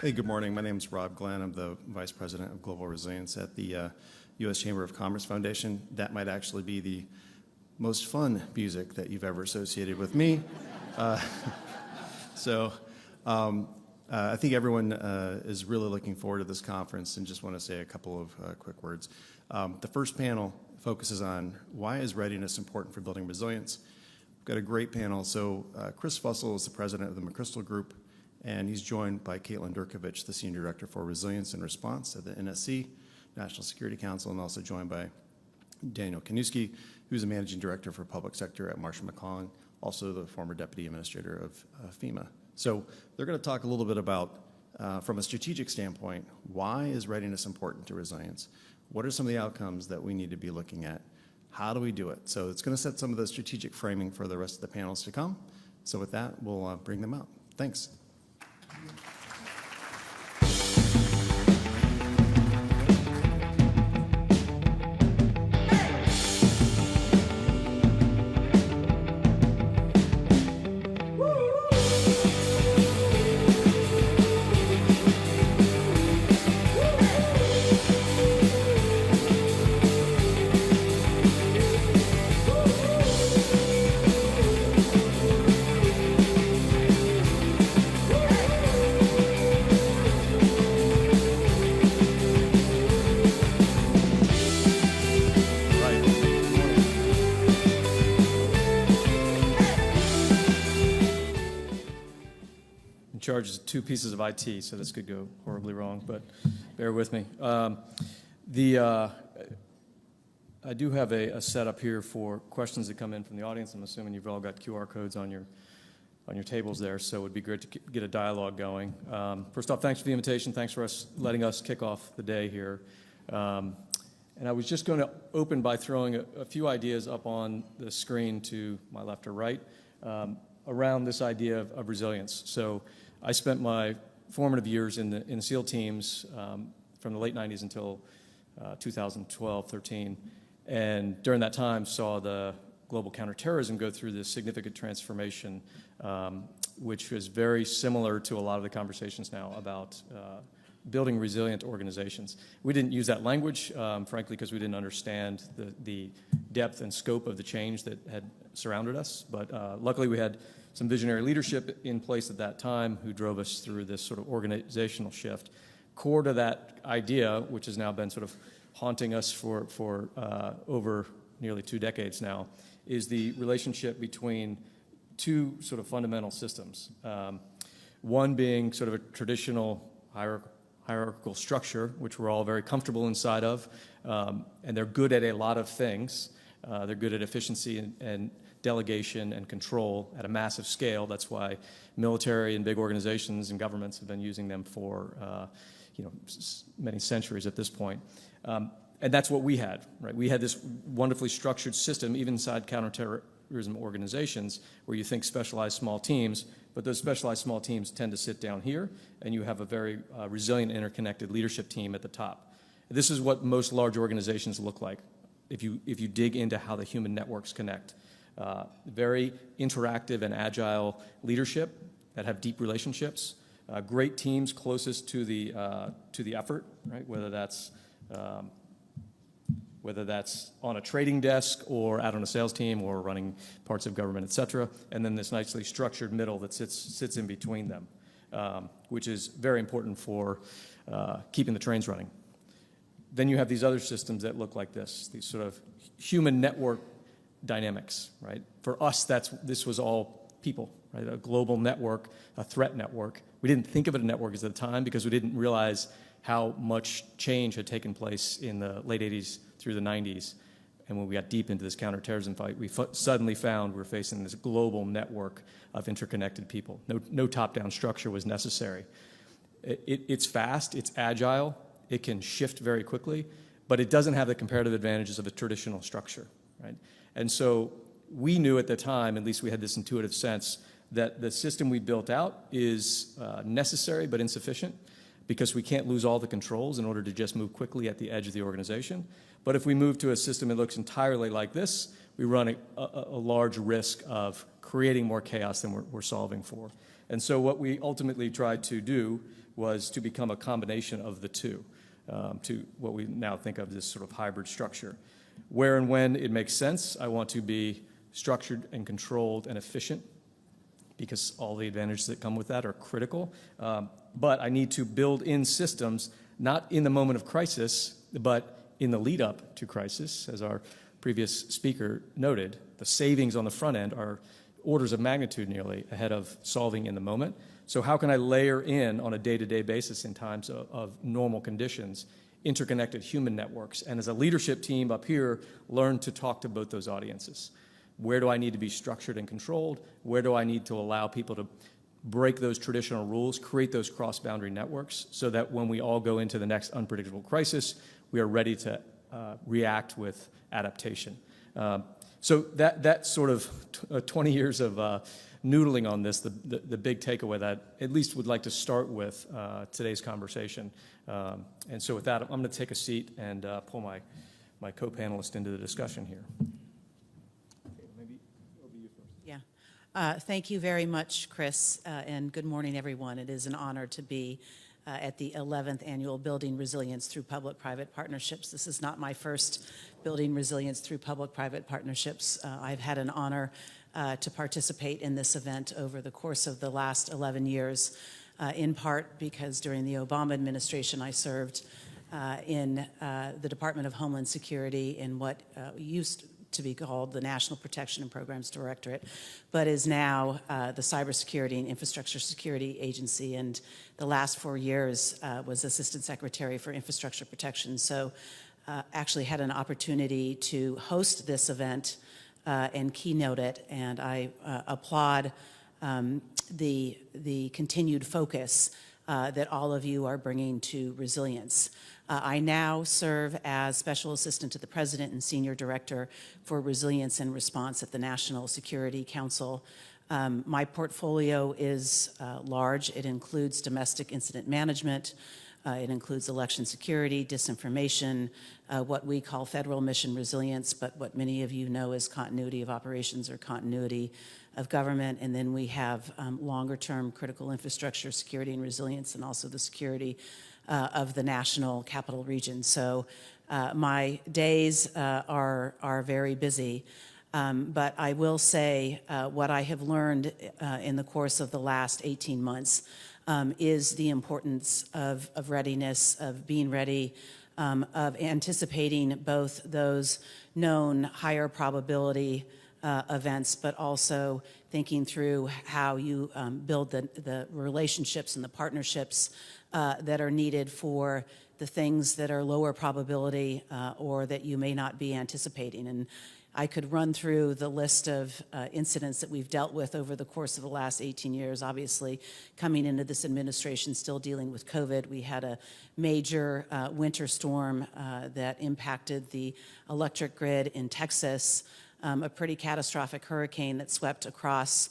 Hey, good morning. My name is Rob Glenn. I'm the Vice President of Global Resilience at the U.S. Chamber of Commerce Foundation. That might actually be the most fun music that you've ever associated with me. I think everyone is really looking forward to this conference and just want to say a couple of quick words. The first panel focuses on why is readiness important for building resilience. We've got a great panel. So Chris Fussell is the president of the McChrystal Group, and he's joined by Caitlin Durkovich, the Senior Director for Resilience and Response at the NSC, National Security Council, and also joined by Daniel Kanuski, who's the Managing Director for Public Sector at Marsh & McLennan, also the former Deputy Administrator of FEMA. So they're going to talk a little bit about, from a strategic standpoint, why is readiness important to resilience? What are some of the outcomes that we need to be looking at? How do we do it? So it's going to set some of the strategic framing for the rest of the panels to come. So with that, we'll bring them out. Thanks. Charges 2 pieces of IT, so this could go horribly wrong, but bear with me. I do have a setup here for questions that come in from the audience. I'm assuming you've all got QR codes on your tables there, so it would be great to get a dialogue going. First off, thanks for the invitation. Thanks for letting us kick off the day here. And I was just going to open by throwing a few ideas up on the screen to my left or right around this idea of resilience. So I spent my formative years in the SEAL teams from the late 90s until 2012, 13. And during that time saw the global counterterrorism go through this significant transformation, which was very similar to a lot of the conversations now about building resilient organizations. We didn't use that language, frankly, because we didn't understand the depth and scope of the change that had surrounded us. But luckily we had some visionary leadership in place at that time who drove us through this sort of organizational shift. Core to that idea, which has now been sort of haunting us for over nearly 2 decades now, is the relationship between 2 sort of fundamental systems. One being sort of a traditional hierarchical structure, which we're all very comfortable inside of, and they're good at a lot of things. They're good at efficiency and delegation and control at a massive scale. That's why military and big organizations and governments have been using them for many centuries at this point. And that's what we had, right? We had this wonderfully structured system, even inside counterterrorism organizations, where you think specialized small teams, but those specialized small teams tend to sit down here, and you have a very resilient, interconnected leadership team at the top. This is what most large organizations look like if you dig into how the human networks connect. Very interactive and agile leadership that have deep relationships, great teams closest to the effort, right? Whether that's on a trading desk or out on a sales team or running parts of government, et cetera, and then this nicely structured middle that sits in between them, which is very important for keeping the trains running. Then you have these other systems that look like this, these sort of human network dynamics, right? For us, this was all people, right? A global network, a threat network. We didn't think of it a network at the time because we didn't realize how much change had taken place in the late 80s through the 90s. And when we got deep into this counterterrorism fight, we suddenly found we were facing this global network of interconnected people. No top-down structure was necessary. It's fast, it's agile, it can shift very quickly, but it doesn't have the comparative advantages of a traditional structure, right? And so we knew at the time, at least we had this intuitive sense, that the system we built out is necessary but insufficient because we can't lose all the controls in order to just move quickly at the edge of the organization. But if we move to a system that looks entirely like this, we run a large risk of creating more chaos than we're solving for. And so what we ultimately tried to do was to become a combination of the two, to what we now think of as this sort of hybrid structure. Where and when it makes sense, I want to be structured and controlled and efficient, because all the advantages that come with that are critical. But I need to build in systems, not in the moment of crisis, but in the lead up to crisis. As our previous speaker noted, the savings on the front end are orders of magnitude nearly ahead of solving in the moment. So how can I layer in on a day-to-day basis in times of normal conditions, interconnected human networks, and as a leadership team up here, learn to talk to both those audiences? Where do I need to be structured and controlled? Where do I need to allow people to break those traditional rules, create those cross-boundary networks, so that when we all go into the next unpredictable crisis, we are ready to react with adaptation? So that sort of 20 years of noodling on this, the big takeaway that I at least would like to start with today's conversation. And so with that, I'm going to take a seat and pull my co-panelist into the discussion here. Okay, maybe over you first. Yeah. Thank you very much, Chris, and good morning, everyone. It is an honor to be at the 11th Annual Building Resilience Through Public-Private Partnerships. This is not my first Building Resilience Through Public-Private Partnerships. I've had an honor to participate in this event over the course of the last 11 years, in part because during the Obama administration I served in the Department of Homeland Security in what used to be called the National Protection and Programs Directorate, but is now the Cybersecurity and Infrastructure Security Agency, and the last 4 years was Assistant Secretary for Infrastructure Protection. So actually had an opportunity to host this event and keynote it, and I applaud the continued focus that all of you are bringing to resilience. I now serve as Special Assistant to the President and Senior Director for Resilience and Response at the National Security Council. My portfolio is large. It includes domestic incident management. It includes election security, disinformation, what we call federal mission resilience, but what many of you know as continuity of operations or continuity of government. And then we have longer-term critical infrastructure security and resilience, and also the security of the national capital region. So my days are very busy. But I will say what I have learned in the course of the last 18 months is the importance of readiness, of being ready, of anticipating both those known higher probability events, but also thinking through how you build the relationships and the partnerships that are needed for the things that are lower probability or that you may not be anticipating. And I could run through the list of incidents that we've dealt with over the course of the last 18 years. Obviously, coming into this administration, still dealing with COVID. We had a major winter storm that impacted the electric grid in Texas, a pretty catastrophic hurricane that swept across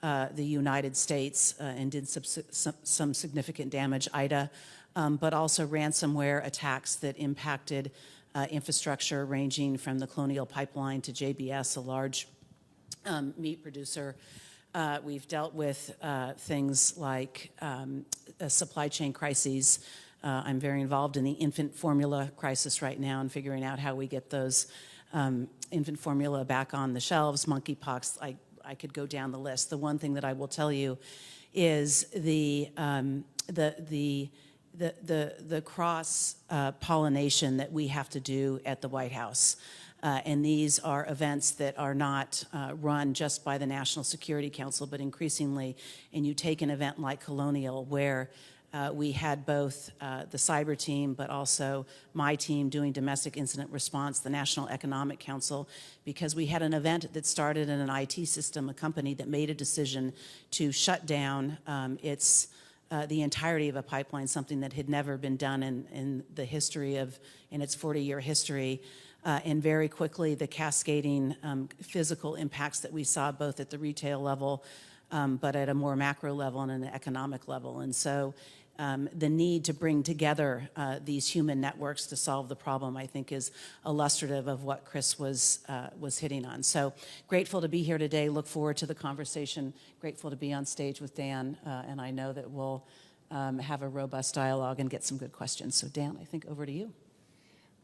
the United States and did some significant damage, Ida, but also ransomware attacks that impacted infrastructure ranging from the Colonial Pipeline to JBS, a large meat producer. We've dealt with things like supply chain crises. I'm very involved in the infant formula crisis right now and figuring out how we get those infant formula back on the shelves, monkeypox. I could go down the list. The one thing that I will tell you is the cross pollination that we have to do at the White House. And these are events that are not run just by the National Security Council, but increasingly, and you take an event like Colonial, where we had both the cyber team, but also my team doing domestic incident response, the National Economic Council, because we had an event that started in an IT system, a company that made a decision to shut down the entirety of a pipeline, something that had never been done in the history in its 40-year history. And very quickly, the cascading physical impacts that we saw both at the retail level, but at a more macro level and an economic level. And so the need to bring together these human networks to solve the problem, I think, is illustrative of what Chris was hitting on. So grateful to be here today. Look forward to the conversation. Grateful to be on stage with Dan, and I know that we'll have a robust dialogue and get some good questions. So Dan, I think over to you.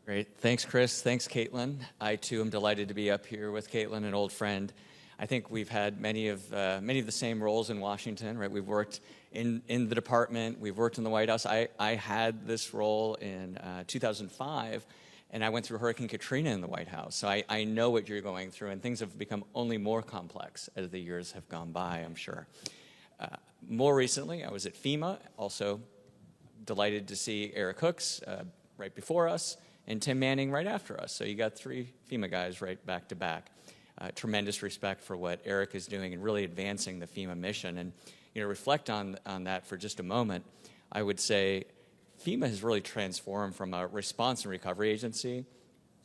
Great. Thanks, Chris. Thanks, Caitlin. I, too, am delighted to be up here with Caitlin, an old friend. I think we've had many of the same roles in Washington, right? We've worked in the department. We've worked in the White House. I had this role in 2005, and I went through Hurricane Katrina in the White House. So I know what you're going through, and things have become only more complex as the years have gone by, I'm sure. More recently, I was at FEMA, also delighted to see Eric Hooks right before us, and Tim Manning right after us. So you got 3 FEMA guys right back to back. Tremendous respect for what Eric is doing and really advancing the FEMA mission. And reflect on that for just a moment. I would say FEMA has really transformed from a response and recovery agency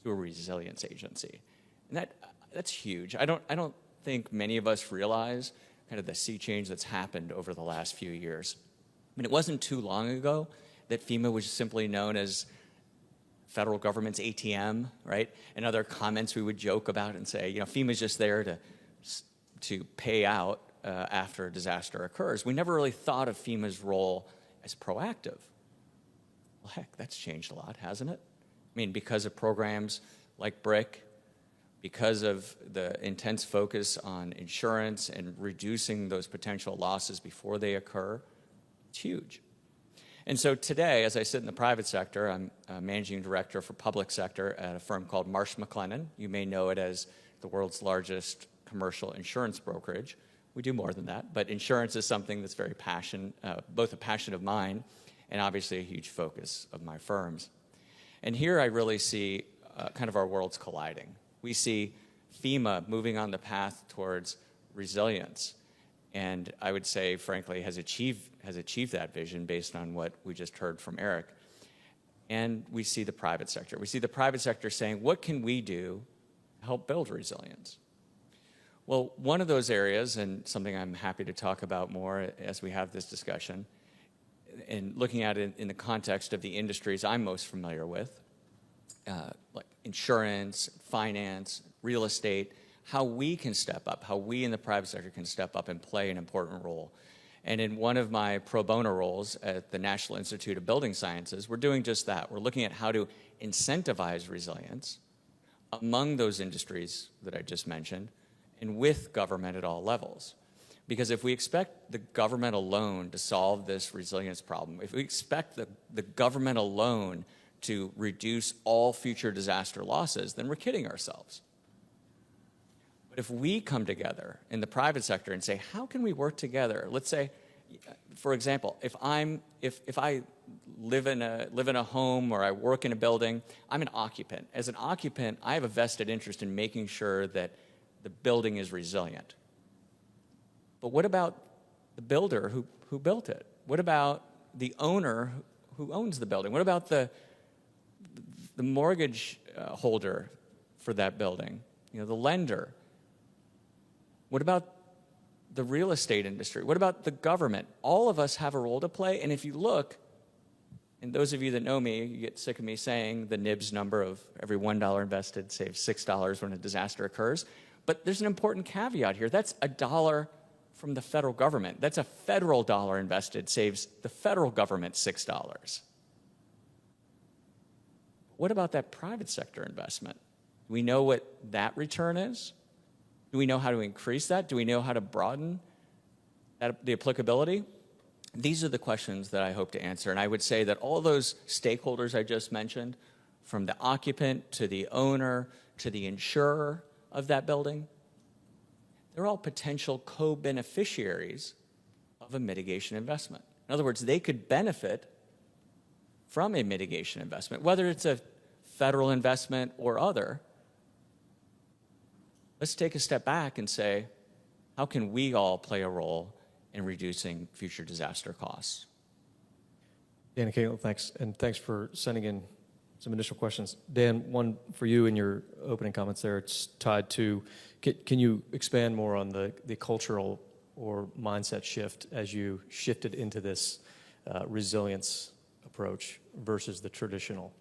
to a resilience agency, and that's huge. I don't think many of us realize kind of the sea change that's happened over the last few years. I mean, it wasn't too long ago that FEMA was simply known as federal government's ATM, right? And other comments we would joke about and say, FEMA's just there to pay out after a disaster occurs. We never really thought of FEMA's role as proactive. Well, heck, that's changed a lot, hasn't it? I mean, because of programs like BRIC, because of the intense focus on insurance and reducing those potential losses before they occur, it's huge. And so today, as I sit in the private sector, I'm managing director for public sector at a firm called Marsh McLennan. You may know it as the world's largest commercial insurance brokerage. We do more than that, but insurance is something that's very both a passion of mine and obviously a huge focus of my firm's. And here I really see kind of our worlds colliding. We see FEMA moving on the path towards resilience, and I would say, frankly, has achieved that vision based on what we just heard from Eric. And we see the private sector. We see the private sector saying, what can we do to help build resilience? Well, one of those areas, and something I'm happy to talk about more as we have this discussion, and looking at it in the context of the industries I'm most familiar with, like insurance, finance, real estate, how we can step up, how we in the private sector can step up and play an important role. And in one of my pro bono roles at the National Institute of Building Sciences, we're doing just that. We're looking at how to incentivize resilience among those industries that I just mentioned and with government at all levels. Because if we expect the government alone to solve this resilience problem, if we expect the government alone to reduce all future disaster losses, then we're kidding ourselves. But if we come together in the private sector and say, how can we work together? Let's say, for example, if I live in a home or I work in a building, I'm an occupant. As an occupant, I have a vested interest in making sure that the building is resilient. But what about the builder who built it? What about the owner who owns the building? What about the mortgage holder for that building? The lender? What about the real estate industry? What about the government? All of us have a role to play. And if you look, and those of you that know me, you get sick of me saying the NIBS number of every $1 invested saves $6 when a disaster occurs. But there's an important caveat here. That's $1 from the federal government. That's a federal dollar invested saves the federal government $6. What about that private sector investment? Do we know what that return is? Do we know how to increase that? Do we know how to broaden the applicability? These are the questions that I hope to answer. And I would say that all those stakeholders I just mentioned, from the occupant to the owner to the insurer of that building, they're all potential co-beneficiaries of a mitigation investment. In other words, they could benefit from a mitigation investment, whether it's a federal investment or other. Let's take a step back and say, how can we all play a role in reducing future disaster costs? Dan and Caitlin, thanks. And thanks for sending in some initial questions. Dan, one for you in your opening comments there. It's tied to, can you expand more on the cultural or mindset shift as you shifted into this resilience approach versus the traditional?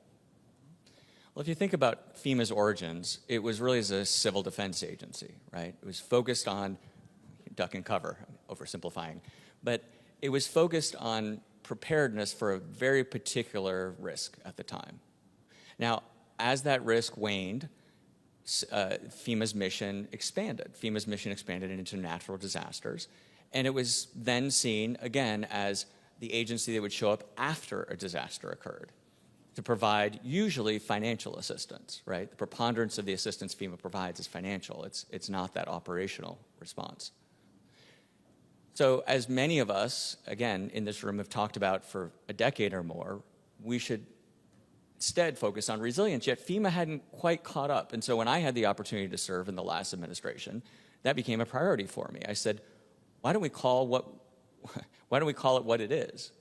Well, if you think about FEMA's origins, it was really as a civil defense agency, right? It was focused on duck and cover, I'm oversimplifying, but it was focused on preparedness for a very particular risk at the time. Now, as that risk waned, FEMA's mission expanded. FEMA's mission expanded into natural disasters, and it was then seen again as the agency that would show up after a disaster occurred to provide usually financial assistance, right? The preponderance of the assistance FEMA provides is financial. It's not that operational response. So as many of us, again, in this room have talked about for a decade or more, we should instead focus on resilience, yet FEMA hadn't quite caught up. And so when I had the opportunity to serve in the last administration, that became a priority for me. I said, why don't we call it what it is,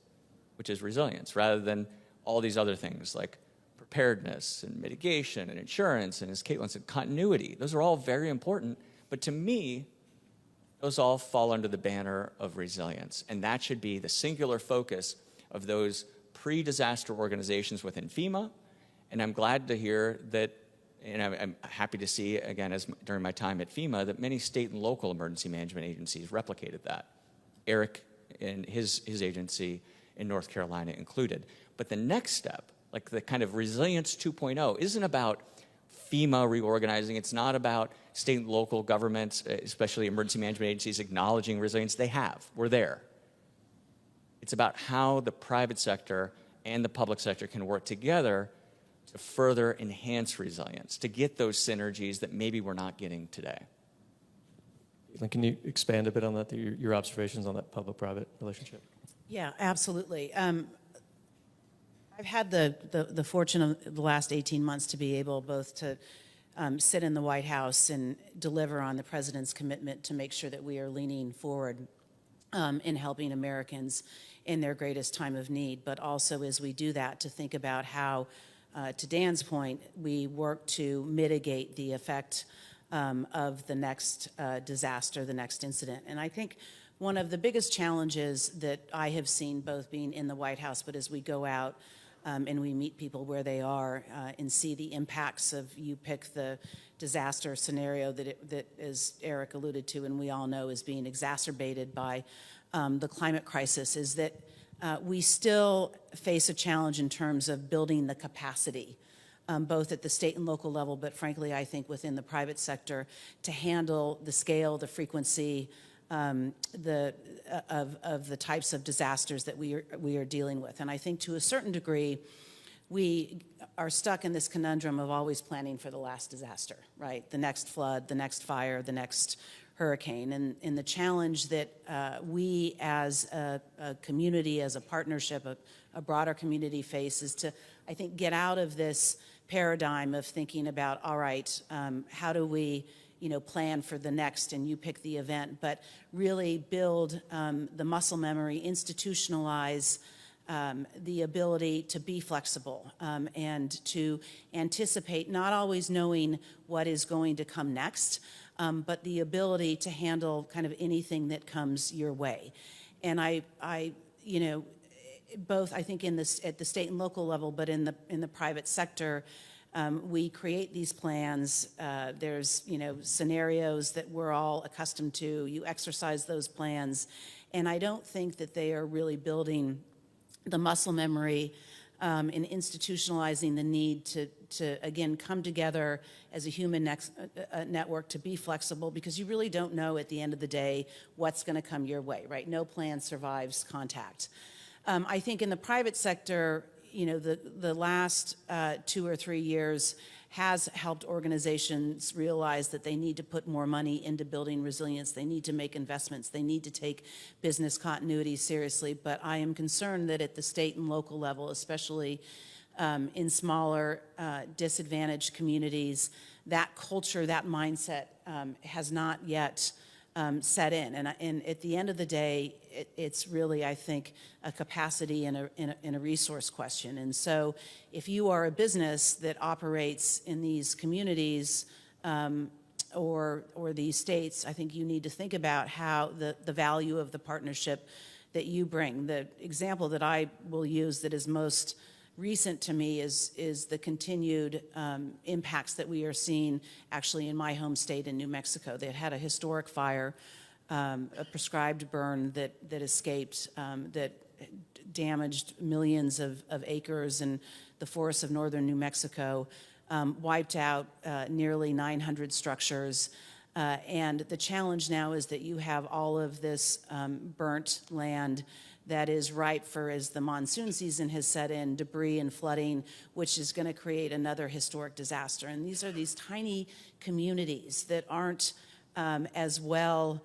which is resilience, rather than all these other things like preparedness and mitigation and insurance and, as Caitlin said, continuity. Those are all very important, but to me, those all fall under the banner of resilience, and that should be the singular focus of those pre-disaster organizations within FEMA. And I'm glad to hear that, and I'm happy to see, again, during my time at FEMA, that many state and local emergency management agencies replicated that. Eric and his agency in North Carolina included. But the next step, like the kind of resilience 2.0, isn't about FEMA reorganizing. It's not about state and local governments, especially emergency management agencies, acknowledging resilience. They have. We're there. It's about how the private sector and the public sector can work together to further enhance resilience, to get those synergies that maybe we're not getting today. Can you expand a bit on that, your observations on that public-private relationship? Yeah, absolutely. I've had the fortune of the last 18 months to be able both to sit in the White House and deliver on the president's commitment to make sure that we are leaning forward in helping Americans in their greatest time of need, but also as we do that to think about how, to Dan's point, we work to mitigate the effect of the next disaster, the next incident. And I think one of the biggest challenges that I have seen, both being in the White House, but as we go out and we meet people where they are and see the impacts of, you pick the disaster scenario that, as Eric alluded to, and we all know is being exacerbated by the climate crisis, is that we still face a challenge in terms of building the capacity, both at the state and local level, but frankly, I think within the private sector, to handle the scale, the frequency, of the types of disasters that we are dealing with. And I think to a certain degree, we are stuck in this conundrum of always planning for the last disaster, right? The next flood, the next fire, the next hurricane. And the challenge that we as a community, as a partnership, a broader community face is to, I think, get out of this paradigm of thinking about, all right, how do we plan for the next, and you pick the event, but really build the muscle memory, institutionalize the ability to be flexible and to anticipate, not always knowing what is going to come next, but the ability to handle kind of anything that comes your way. And I both I think at the state and local level, but in the private sector, we create these plans. There's scenarios that we're all accustomed to. You exercise those plans, and I don't think that they are really building the muscle memory and institutionalizing the need to again come together as a human network to be flexible, because you really don't know at the end of the day what's going to come your way, right? No plan survives contact. I think in the private sector, the last 2 or 3 years has helped organizations realize that they need to put more money into building resilience. They need to make investments. They need to take business continuity seriously. But I am concerned that at the state and local level, especially in smaller disadvantaged communities, that culture, that mindset has not yet set in. And at the end of the day, it's really, I think, a capacity and a resource question. And so if you are a business that operates in these communities or these states, I think you need to think about how the value of the partnership that you bring. The example that I will use that is most recent to me is the continued impacts that we are seeing actually in my home state in New Mexico. They had a historic fire, a prescribed burn that escaped, that damaged millions of acres and the forests of northern New Mexico, wiped out nearly 900 structures. And the challenge now is that you have all of this burnt land that is ripe for, as the monsoon season has set in, debris and flooding, which is going to create another historic disaster. And these are these tiny communities that aren't as well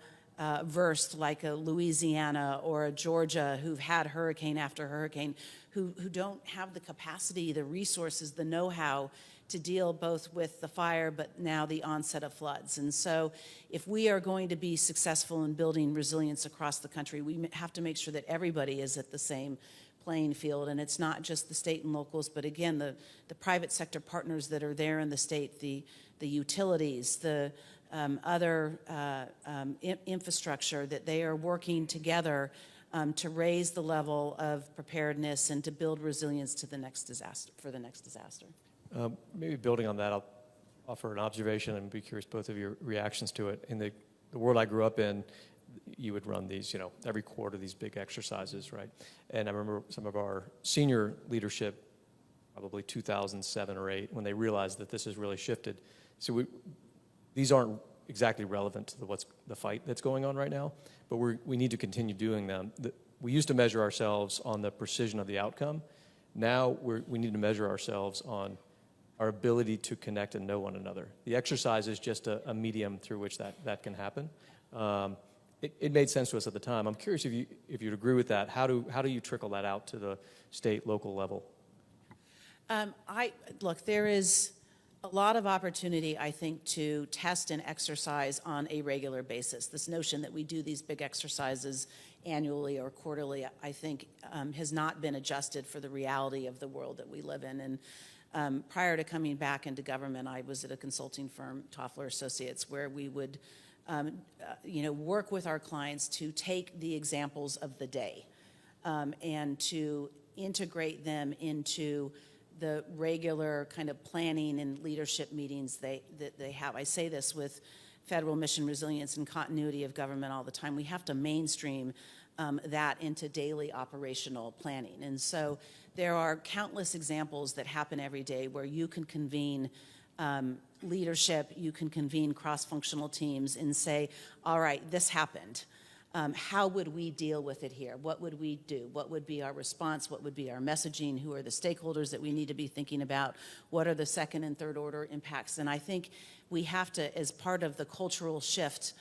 versed like a Louisiana or a Georgia, who've had hurricane after hurricane, who don't have the capacity, the resources, the know-how to deal both with the fire, but now the onset of floods. And so if we are going to be successful in building resilience across the country, we have to make sure that everybody is at the same playing field. And it's not just the state and locals, but again, the private sector partners that are there in the state, the utilities, the other infrastructure, that they are working together to raise the level of preparedness and to build resilience to the next disaster, for the next disaster. Maybe building on that, I'll offer an observation and be curious both of your reactions to it. In the world I grew up in, you would run these, every quarter, these big exercises, right? And I remember some of our senior leadership, probably 2007 or 8, when they realized that this has really shifted. So these aren't exactly relevant to the fight that's going on right now, but we need to continue doing them. We used to measure ourselves on the precision of the outcome. Now we need to measure ourselves on our ability to connect and know one another. The exercise is just a medium through which that can happen. It made sense to us at the time. I'm curious if you'd agree with that. How do you trickle that out to the state, local level? Look, there is a lot of opportunity, I think, to test and exercise on a regular basis. This notion that we do these big exercises annually or quarterly, I think, has not been adjusted for the reality of the world that we live in. And prior to coming back into government, I was at a consulting firm, Toffler Associates, where we would work with our clients to take the examples of the day and to integrate them into the regular kind of planning and leadership meetings that they have. I say this with federal mission resilience and continuity of government all the time. We have to mainstream that into daily operational planning. And so there are countless examples that happen every day where you can convene leadership, you can convene cross-functional teams and say, all right, this happened. How would we deal with it here? What would we do? What would be our response? What would be our messaging? Who are the stakeholders that we need to be thinking about? What are the second and third order impacts? And I think we have to, as part of the cultural shift,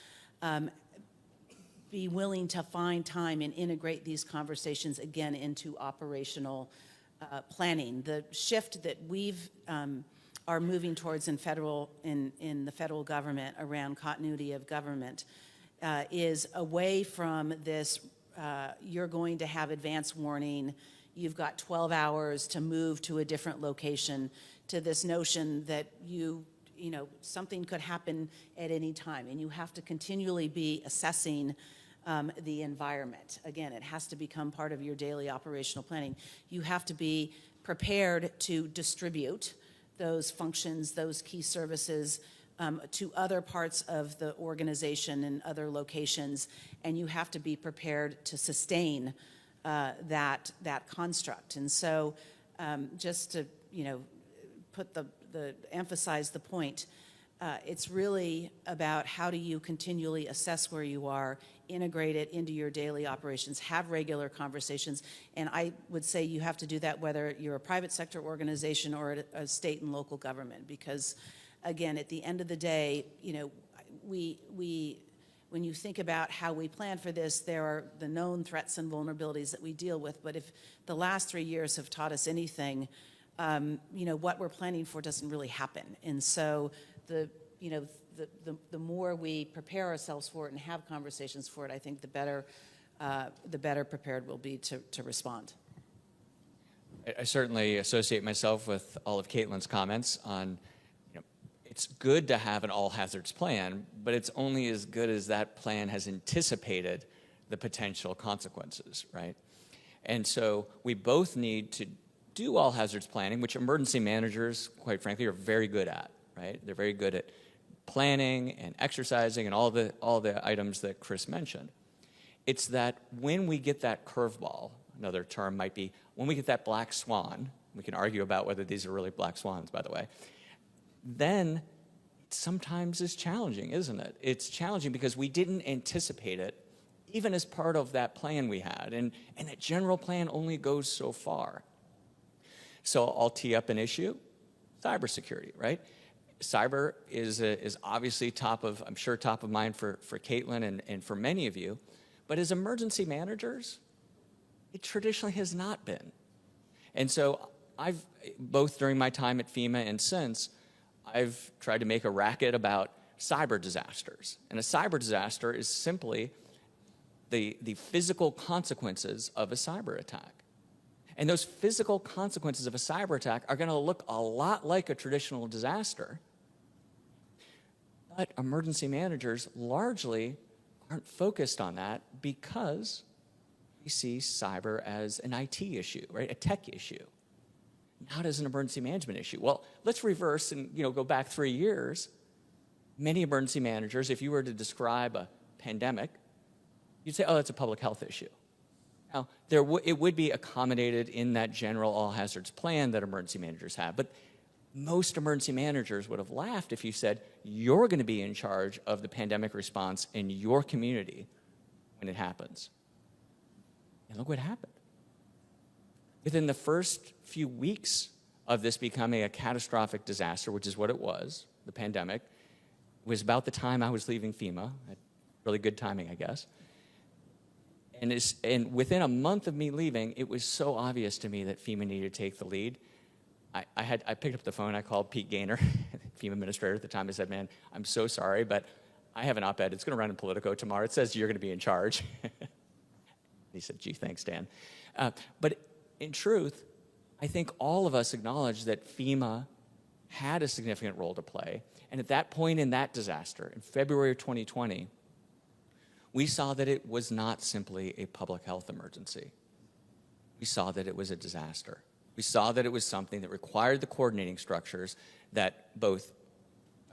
be willing to find time and integrate these conversations again into operational planning. The shift that we've are moving towards in the federal government around continuity of government is away from this, you're going to have advance warning, you've got 12 hours to move to a different location, to this notion that something could happen at any time, and you have to continually be assessing the environment. Again, it has to become part of your daily operational planning. You have to be prepared to distribute those functions, those key services to other parts of the organization and other locations, and you have to be prepared to sustain that construct. And so, just to put emphasize the point, it's really about how do you continually assess where you are, integrate it into your daily operations, have regular conversations, and I would say you have to do that whether you're a private sector organization or a state and local government, because again, at the end of the day, when you think about how we plan for this, there are the known threats and vulnerabilities that we deal with, but if the last 3 years have taught us anything, what we're planning for doesn't really happen. And so the more we prepare ourselves for it and have conversations for it, I think the better prepared we'll be to respond. I certainly associate myself with all of Caitlin's comments on, it's good to have an all hazards plan, but it's only as good as that plan has anticipated the potential consequences, right? And so we both need to do all hazards planning, which emergency managers, quite frankly, are very good at, right? They're very good at planning and exercising and all the items that Chris mentioned. It's that when we get that curveball, Another term might be when we get that black swan, we can argue about whether these are really black swans, by the way, then it sometimes is challenging, isn't it? It's challenging because we didn't anticipate it, even as part of that plan we had. And that general plan only goes so far. So I'll tee up an issue, cybersecurity, right? Cyber is obviously top of mind for Caitlin and for many of you. But as emergency managers, it traditionally has not been. And so I've, both during my time at FEMA and since, I've tried to make a racket about cyber disasters. And a cyber disaster is simply the physical consequences of a cyber attack. And those physical consequences of a cyber attack are going to look a lot like a traditional disaster. But emergency managers largely aren't focused on that because we see cyber as an IT issue, right? A tech issue, not as an emergency management issue. Well, let's reverse and go back 3 years. Many emergency managers, if you were to describe a pandemic, you'd say, oh, that's a public health issue. Now, it would be accommodated in that general all hazards plan that emergency managers have, but most emergency managers would have laughed if you said, you're going to be in charge of the pandemic response in your community when it happens. And look what happened. Within the first few weeks of this becoming a catastrophic disaster, which is what it was, the pandemic, was about the time I was leaving FEMA. Really good timing, I guess. And within a month of me leaving, it was so obvious to me that FEMA needed to take the lead. I picked up the phone, I called Pete Gaynor, FEMA administrator at the time. I said, man, I'm so sorry, but I have an op-ed. It's going to run in Politico tomorrow. It says you're going to be in charge. He said, gee, thanks, Dan. But in truth, I think all of us acknowledge that FEMA had a significant role to play. And at that point in that disaster, in February of 2020, we saw that it was not simply a public health emergency. We saw that it was a disaster. We saw that it was something that required the coordinating structures that both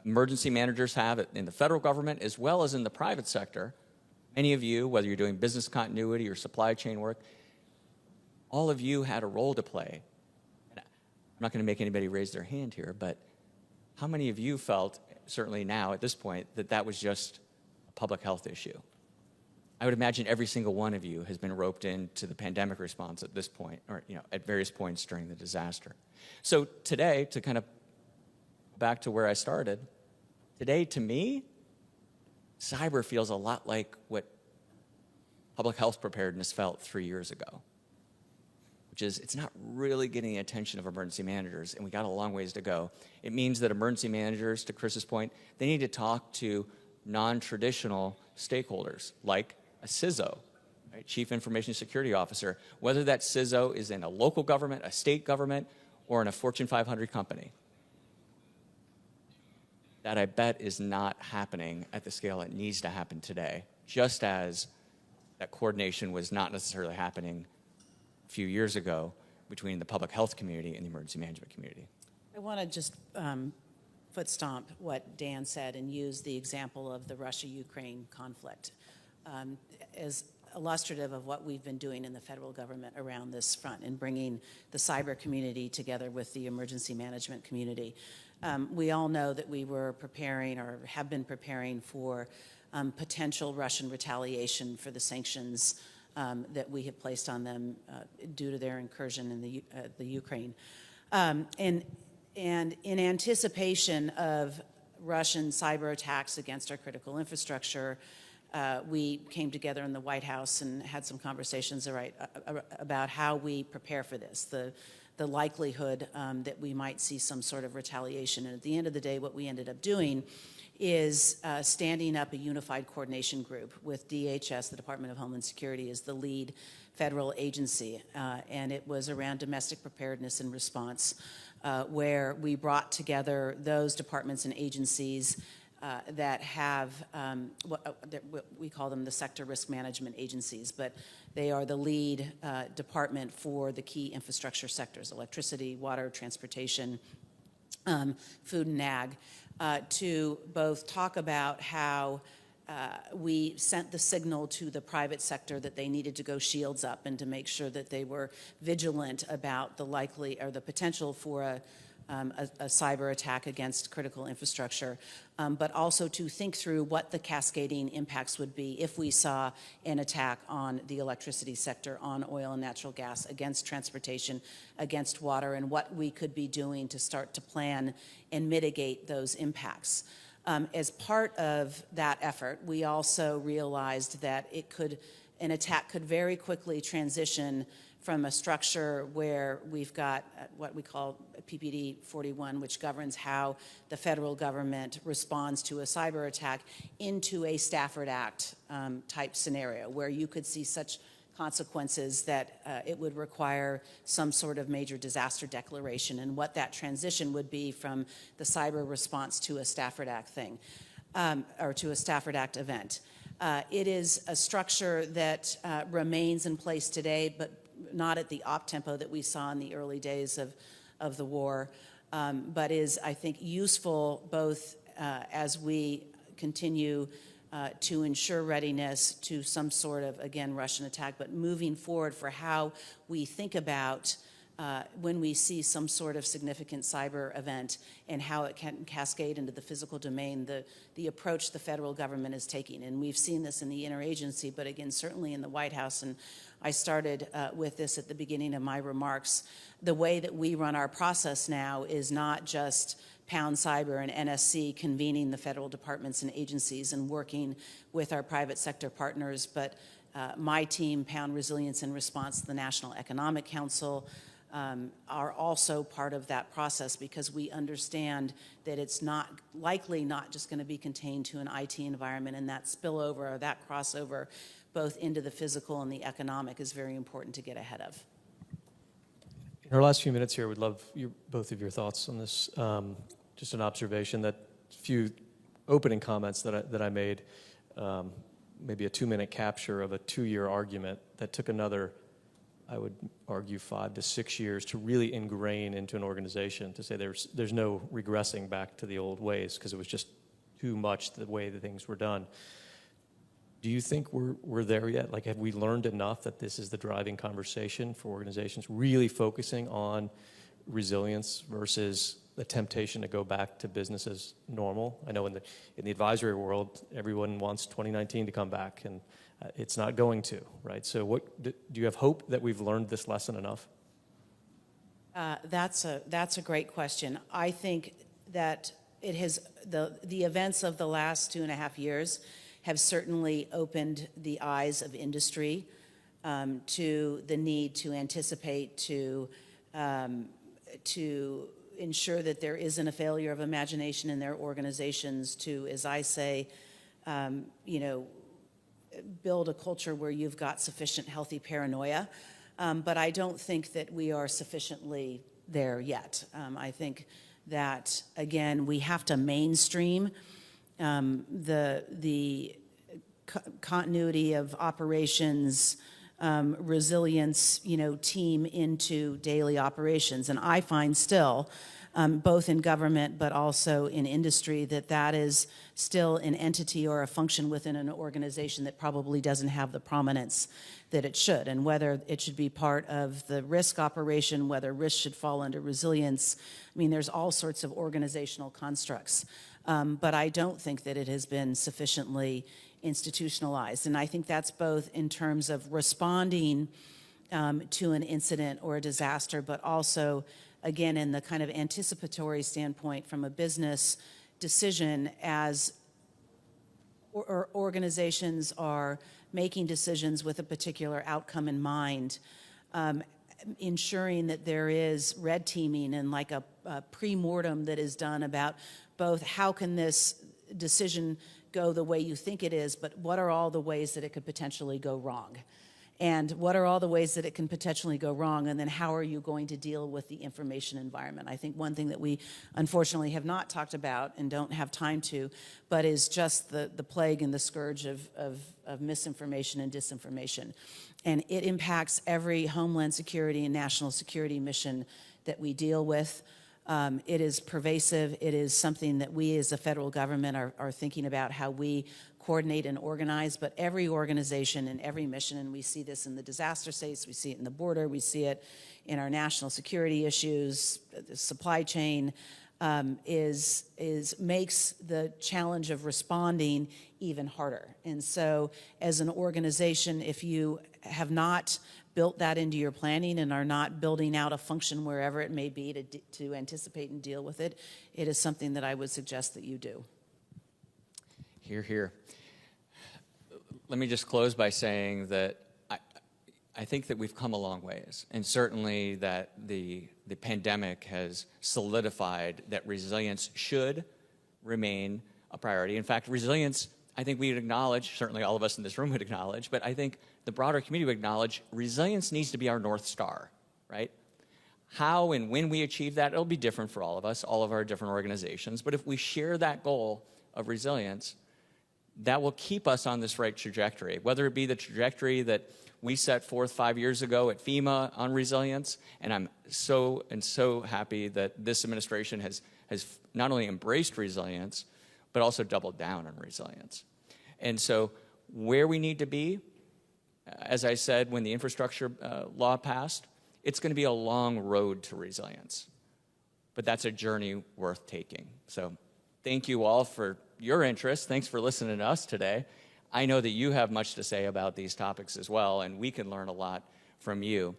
emergency managers have in the federal government as well as in the private sector. Many of you, whether you're doing business continuity or supply chain work, all of you had a role to play. I'm not going to make anybody raise their hand here, but how many of you felt, certainly now at this point, that that was just a public health issue? I would imagine every single one of you has been roped into the pandemic response at this point, or at various points during the disaster. So today, to kind of back to where I started, today to me, cyber feels a lot like what public health preparedness felt 3 years ago, which is it's not really getting the attention of emergency managers, and we got a long ways to go. It means that emergency managers, to Chris's point, they need to talk to non-traditional stakeholders, like a CISO, right? Chief Information Security Officer, whether that CISO is in a local government, a state government, or in a Fortune 500 company. That, I bet, is not happening at the scale it needs to happen today, just as that coordination was not necessarily happening a few years ago between the public health community and the emergency management community. I want to just foot stomp what Dan said and use the example of the Russia-Ukraine conflict as illustrative of what we've been doing in the federal government around this front and bringing the cyber community together with the emergency management community. We all know that we were preparing or have been preparing for potential Russian retaliation for the sanctions that we have placed on them due to their incursion in the Ukraine. And in anticipation of Russian cyber attacks against our critical infrastructure, we came together in the White House and had some conversations about how we prepare for this, the likelihood that we might see some sort of retaliation. And at the end of the day, what we ended up doing is standing up a unified coordination group with DHS, the Department of Homeland Security, as the lead federal agency. And it was around domestic preparedness and response, where we brought together those departments and agencies that have, what we call them the sector risk management agencies, but they are the lead department for the key infrastructure sectors, electricity, water, transportation, food and ag, to both talk about how we sent the signal to the private sector that they needed to go shields up and to make sure that they were vigilant about the likely or the potential for a cyber attack against critical infrastructure, but also to think through what the cascading impacts would be if we saw an attack on the electricity sector, on oil and natural gas, against transportation, against water, and what we could be doing to start to plan and mitigate those impacts. As part of that effort, we also realized that an attack could very quickly transition from a structure where we've got what we call PPD 41, which governs how the federal government responds to a cyber attack, into a Stafford Act type scenario where you could see such consequences that it would require some sort of major disaster declaration, and what that transition would be from the cyber response to a Stafford Act thing, or to a Stafford Act event. It is a structure that remains in place today, but not at the op tempo that we saw in the early days of the war, but is, I think, useful both as we continue to ensure readiness to some sort of, again, Russian attack, but moving forward for how we think about when we see some sort of significant cyber event and how it can cascade into the physical domain, the approach the federal government is taking. And we've seen this in the interagency, but again, certainly in the White House, and I started with this at the beginning of my remarks. The way that we run our process now is not just Pound Cyber and NSC convening the federal departments and agencies and working with our private sector partners, but my team, Pound Resilience and Response, the National Economic Council, are also part of that process, because we understand that it's likely not just going to be contained to an IT environment, and that spillover or that crossover both into the physical and the economic is very important to get ahead of. In our last few minutes here, we'd love both of your thoughts on this. Just an observation that few opening comments that I made, maybe a 2-minute capture of a 2-year argument that took another, I would argue, 5 to 6 years to really ingrain into an organization, to say there's no regressing back to the old ways, because it was just too much the way that things were done. Do you think we're there yet? Like, have we learned enough that this is the driving conversation for organizations, really focusing on resilience versus the temptation to go back to business as normal? I know in the advisory world, everyone wants 2019 to come back, and it's not going to, right? So do you have hope that we've learned this lesson enough? That's a great question. I think that it has the events of the last 2.5 years have certainly opened the eyes of industry to the need to anticipate, to ensure that there isn't a failure of imagination in their organizations, to, as I say, build a culture where you've got sufficient healthy paranoia. But I don't think that we are sufficiently there yet. I think that, again, we have to mainstream the continuity of operations, resilience, team into daily operations. And I find still, both in government but also in industry, that is still an entity or a function within an organization that probably doesn't have the prominence that it should. And whether it should be part of the risk operation, whether risk should fall under resilience, I mean, there's all sorts of organizational constructs. But I don't think that it has been sufficiently institutionalized. And I think that's both in terms of responding to an incident or a disaster, but also, again, in the kind of anticipatory standpoint from a business decision, as organizations are making decisions with a particular outcome in mind, ensuring that there is red teaming and like a pre-mortem that is done about both how can this decision go the way you think it is, but what are all the ways that it could potentially go wrong? And what are all the ways that it can potentially go wrong? And then how are you going to deal with the information environment? I think one thing that we unfortunately have not talked about and don't have time to, but is just the plague and the scourge of misinformation and disinformation. And it impacts every homeland security and national security mission that we deal with. It is pervasive. It is something that we as a federal government are thinking about how we coordinate and organize, but every organization and every mission, and we see this in the disaster states, we see it in the border, we see it in our national security issues, the supply chain, makes the challenge of responding even harder. And so as an organization, if you have not built that into your planning and are not building out a function wherever it may be to anticipate and deal with it, it is something that I would suggest that you do. Hear, hear. Let me just close by saying that I think that we've come a long ways, and certainly that the pandemic has solidified that resilience should remain a priority. In fact, resilience, I think we would acknowledge, certainly all of us in this room would acknowledge, but I think the broader community would acknowledge resilience needs to be our North Star, right? How and when we achieve that, it'll be different for all of us, all of our different organizations, but if we share that goal of resilience, that will keep us on this right trajectory, whether it be the trajectory that we set forth 5 years ago at FEMA on resilience, and I'm so happy that this administration has not only embraced resilience, but also doubled down on resilience. And so where we need to be, as I said, when the infrastructure law passed, it's going to be a long road to resilience, but that's a journey worth taking. So thank you all for your interest. Thanks for listening to us today. I know that you have much to say about these topics as well, and we can learn a lot from you.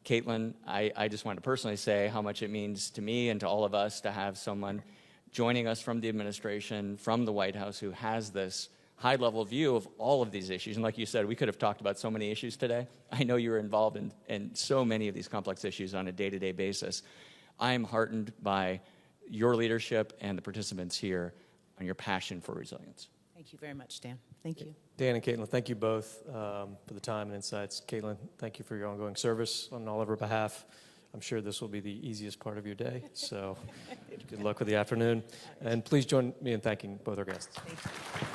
Caitlin, I just want to personally say how much it means to me and to all of us to have someone joining us from the administration, from the White House, who has this high-level view of all of these issues. And like you said, we could have talked about so many issues today. I know you're involved in so many of these complex issues on a day-to-day basis. I am heartened by your leadership and the participants here on your passion for resilience. Thank you very much, Dan. Thank you. Dan and Caitlin, thank you both for the time and insights. Caitlin, thank you for your ongoing service on all of our behalf. I'm sure this will be the easiest part of your day, so good luck with the afternoon. And please join me in thanking both our guests. Thank you.